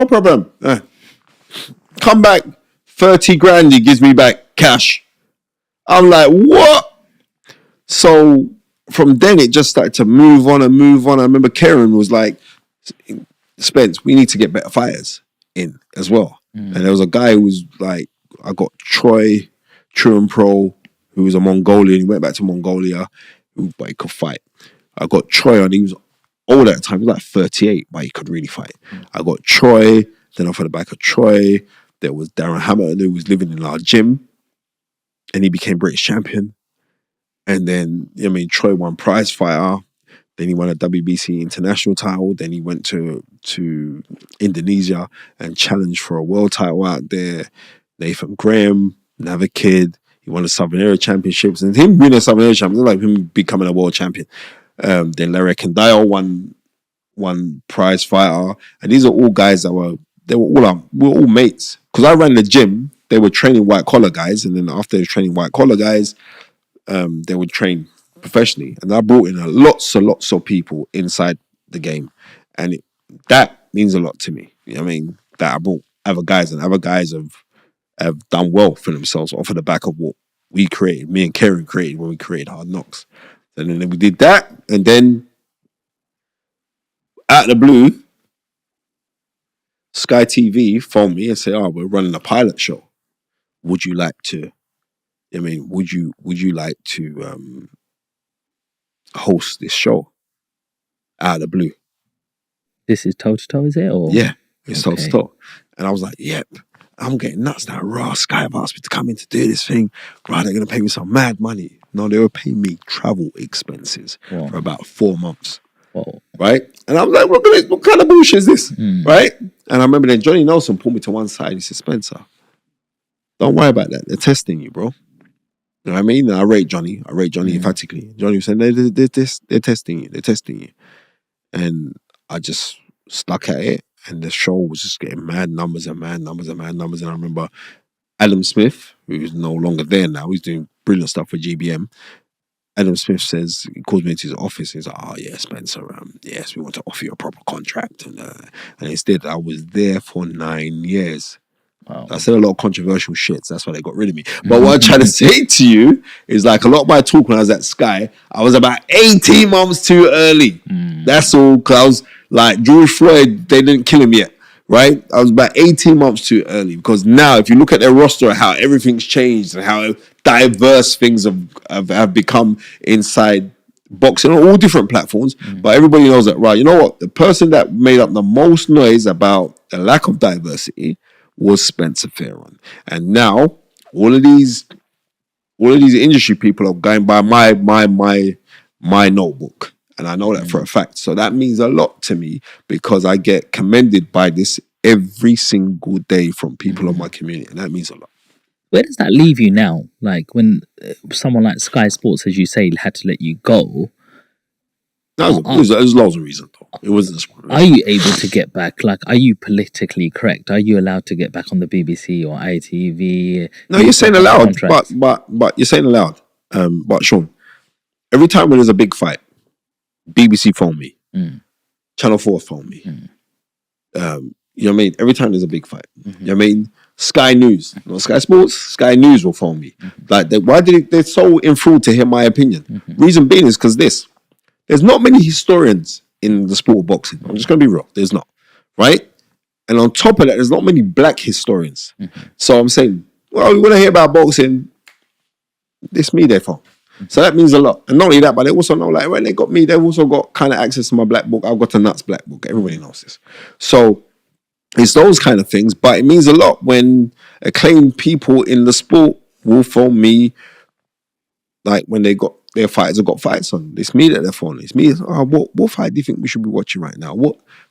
No problem. Come back, 30 grand, he gives me back cash. I'm like, what? So from then it just started to move on and move on. I remember Karen was like, Spence, we need to get better fighters in as well. And there was a guy who was like, I got Troy Pro, who was a Mongolian. He went back to Mongolia, but he could fight. I got Troy on, he was old at the time, he was like 38, but he could really fight. I got Troy, then off of the back of Troy, there was Darren Hamilton, who was living in our gym, and he became British champion. And then, Troy won prize fighter. Then he won a WBC international title. Then he went to Indonesia and challenged for a world title out there. Nathan Graham, another kid, he won the Southern Area Championships. And him winning the Southern Area Championships, like him becoming a world champion. Then Larry Kandile won prize fighter. And these are all guys that we were all mates. Because I ran the gym, they were training white collar guys. And then after they were training white collar guys, they would train professionally, and I brought in lots of people inside the game, and that means a lot to me. You know what I mean? That I brought other guys, and other guys have done well for themselves off of the back of what we created, me and Karen created when we created Hard Knocks. And then we did that, and then out of the blue, Sky TV phoned me and said, "Oh, we're running a pilot show. Would you like to? Would you like to host this show?" Out of the blue. This is toe to toe, is it? Or yeah, it's toe to toe. And I was like, "Yep, I'm getting nuts now. Raw Sky have asked me to come in to do this thing. Right, they're gonna pay me some mad money." No, they were paying me travel expenses for about 4 months. Whoa. Right? And I was like, what kind of bullshit is this? Right? And I remember then Johnny Nelson pulled me to one side. He said, "Spencer, don't worry about that. They're testing you, bro." You know what I mean? And I rate Johnny emphatically. Johnny was saying, they're testing you. They're testing you. And I just stuck at it. And the show was just getting mad numbers. And I remember Adam Smith, who's no longer there now, he's doing brilliant stuff for GBM. Adam Smith says, he calls me into his office. He's like, "Oh, yeah, Spencer, yes, we want to offer you a proper contract." And instead, I was there for 9 years. Wow. I said a lot of controversial shit, so that's why they got rid of me. But what I'm trying to say to you is, like, a lot of my talk when I was at Sky, I was about 18 months too early. That's all, because I was like, George Floyd, they didn't kill him yet, right? I was about 18 months too early, because now, if you look at their roster, how everything's changed and how diverse things have become inside boxing on all different platforms, but everybody knows that, right? You know what? The person that made up the most noise about the lack of diversity was Spencer Fearon. And now all of these industry people are going by my notebook. And I know that for a fact. So that means a lot to me, because I get commended by this every single day from people of my community. And that means a lot. Where does that leave you now? Like, when someone like Sky Sports, as you say, had to let you go. There's loads of reasons, though. It wasn't just one. Are you able to get back? Like, are you politically correct? Are you allowed to get back on the BBC or ITV? No, you're saying allowed, but you're saying allowed. But Sean, every time when there's a big fight, BBC phone me, Channel 4 phone me. You know what I mean? Every time there's a big fight, you know what I mean? Sky News, not Sky Sports, Sky News will phone me. Like, they're so enthralled to hear my opinion. Reason being is because there's not many historians in the sport of boxing. I'm just going to be real. There's not, right? And on top of that, there's not many black historians. So I'm saying, well, we want to hear about boxing. It's me, therefore. So that means a lot. And not only that, but they also know, like, when they got me, they've also got kind of access to my black book. I've got a nuts black book. Everybody knows this. So it's those kind of things. But it means a lot when acclaimed people in the sport will phone me, like when they got their fighters have got fights on. It's me that they're phoning. It's me. Oh, what fight do you think we should be watching right now?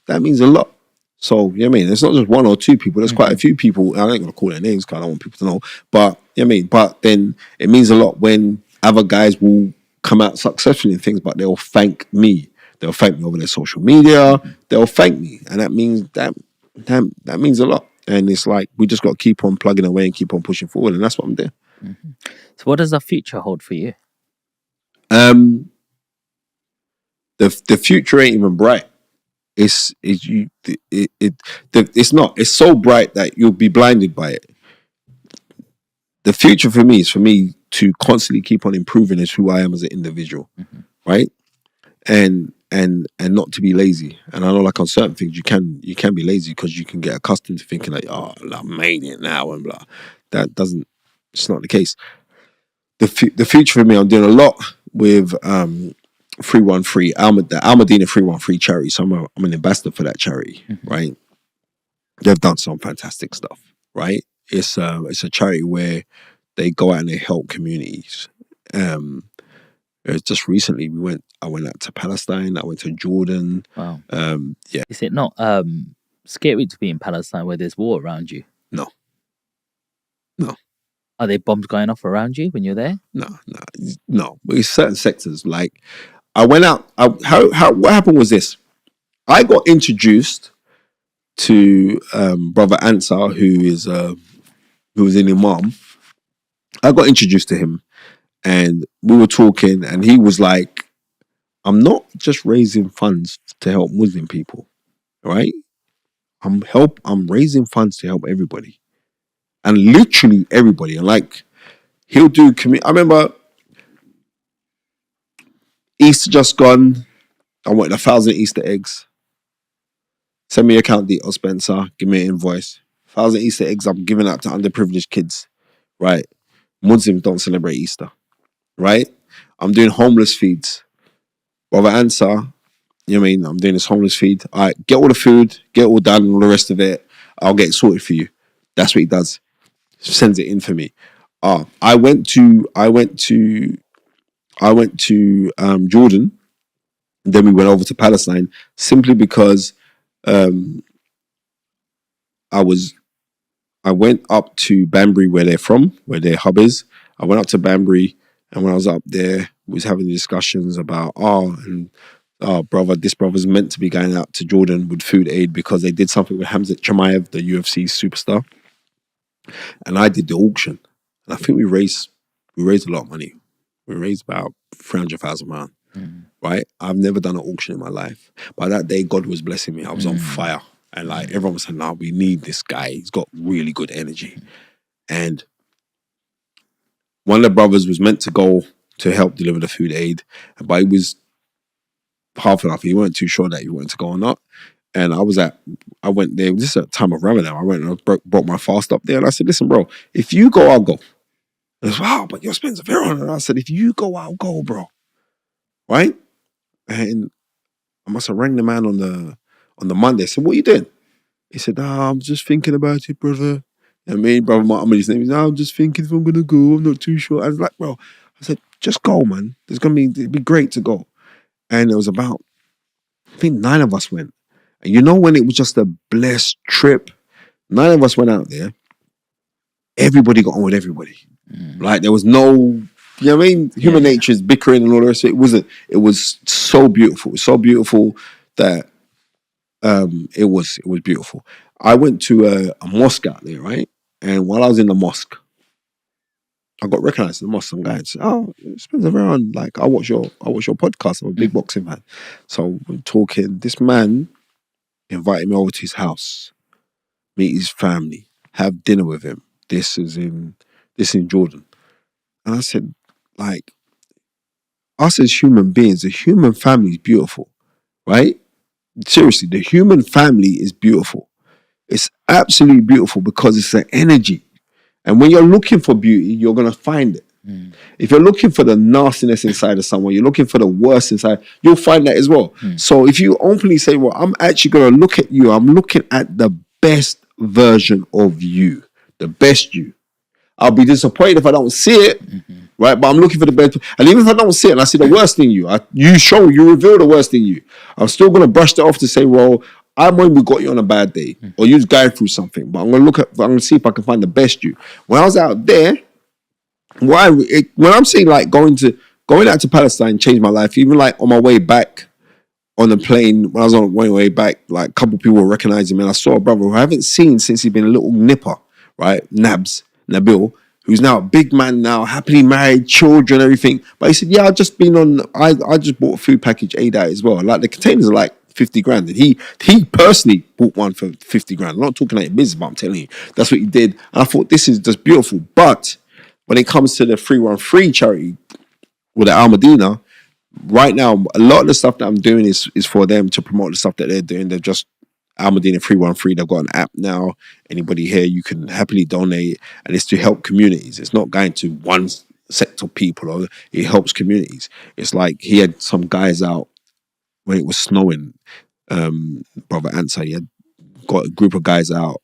That means a lot. So, you know what I mean? It's not just one or two people. There's quite a few people. I ain't going to call their names because I don't want people to know. But, you know what I mean? But then it means a lot when other guys will come out successfully in things, but they'll thank me. They'll thank me over their social media. They'll thank me. And that means that means a lot. And it's like, we just got to keep on plugging away and keep on pushing forward. And that's what I'm doing. So what does the future hold for you? The future ain't even bright. it's not. It's so bright that you'll be blinded by it. The future for me is for me to constantly keep on improving as who I am as an individual, right? And not to be lazy. And I know, like, on certain things you can be lazy because you can get accustomed to thinking like, oh, I made it now and blah. That doesn't. It's not the case. The future for me, I'm doing a lot with 313 the Almadina 313 charity. So I'm an ambassador for that charity, right? They've done some fantastic stuff, right? It's a charity where they go out and they help communities. Just recently I went out to Palestine, I went to Jordan. Wow. Yeah. Is it not scary to be in Palestine where there's war around you? No. Are there bombs going off around you when you're there? No. But it's certain sectors. Like, I went out. What happened was this. I got introduced to Brother Ansar, who is an imam. I got introduced to him, and we were talking, and he was like, "I'm not just raising funds to help Muslim people, right? I'm raising funds to help everybody, and literally everybody. And like, he'll do. I remember Easter just gone. I wanted 1,000 Easter eggs. Send me your account details, Spencer. Give me an invoice. 1,000 Easter eggs I'm giving out to underprivileged kids, right? Muslims don't celebrate Easter, right? I'm doing homeless feeds. Brother Ansar, you know what I mean? I'm doing this homeless feed. All right, get all the food, get it all done, and all the rest of it. I'll get it sorted for you. That's what he does. Sends it in for me. I went to Jordan. And then we went over to Palestine simply because I went up to Banbury, where they're from, where their hub is. I went up to Banbury, and when I was up there, we was having discussions about, brother, this brother's meant to be going out to Jordan with food aid because they did something with Hamzat Chimaev, the UFC superstar, and I did the auction, and I think we raised a lot of money. We raised about £300,000, right? I've never done an auction in my life, but that day God was blessing me. I was on fire. And like, everyone was saying, "No, we need this guy. He's got really good energy." And one of the brothers was meant to go to help deliver the food aid, but he was half enough. He weren't too sure that he wanted to go or not. And I went there. This is at the time of Ramadan. I went and brought my fast up there, and I said, "Listen, bro, if you go, I'll go." And he was, "Wow, but you're Spencer Fearon." And I said, "If you go, I'll go, bro." Right? And I must have rang the man on the Monday. I said, "What are you doing?" He said, "I'm just thinking about it, brother." And me, brother Martin, his name is, "I'm just thinking if I'm gonna go. I'm not too sure." I was like, "Bro," I said, "Just go, man. It'd be great to go." And it was about, I think 9 of us went. And you know, when it was just a blessed trip, 9 of us went out there. Everybody got on with everybody. Like, there was no, you know what I mean? Human nature is bickering and all the rest of it. It was so beautiful. It was so beautiful that it was beautiful. I went to a mosque out there, right? And while I was in the mosque, I got recognized in the mosque. Some guy said, "Oh, Spencer Fearon, like, I watch your podcast. I'm a big boxing fan." So we're talking. This man invited me over to his house, meet his family, have dinner with him. This is in Jordan. And I said, like, us as human beings, the human family is beautiful, right? Seriously, the human family is beautiful. It's absolutely beautiful because it's an energy. And when you're looking for beauty, you're going to find it. If you're looking for the nastiness inside of someone, you're looking for the worst inside, you'll find that as well. So if you openly say, "Well, I'm actually going to look at you, I'm looking at the best version of you, the best you." I'll be disappointed if I don't see it, right? But I'm looking for the best. And even if I don't see it and I see the worst in you, you reveal the worst in you, I'm still going to brush that off to say, "Well, I might have got you on a bad day, or you're going through something, but I'm going to see if I can find the best you." When I was out there, when I'm saying, like, going out to Palestine changed my life. Even like on my way back on the plane, when I was on my way back, like, a couple people were recognizing me, and I saw a brother who I haven't seen since he'd been a little nipper, right? Nabil, who's now a big man now, happily married, children, everything. But he said, "Yeah, I just bought a food package aid out as well. Like, the containers are like 50 grand. And he personally bought one for 50 grand. I'm not talking like business, but I'm telling you, that's what he did. And I thought, this is just beautiful. But when it comes to the 313 charity with the Al Medina, right now, a lot of the stuff that I'm doing is for them to promote the stuff that they're doing. They're just Al Medina 313. They've got an app now. Anybody here, you can happily donate, and it's to help communities. It's not going to one set of people, or it helps communities. It's like he had some guys out when it was snowing. Brother Answer, he had got a group of guys out,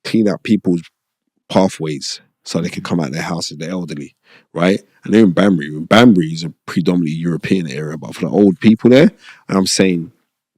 clean out people's pathways so they could come out of their houses, the elderly, right? And they're in Banbury. Banbury is a predominantly European area, but for the old people there, and I'm saying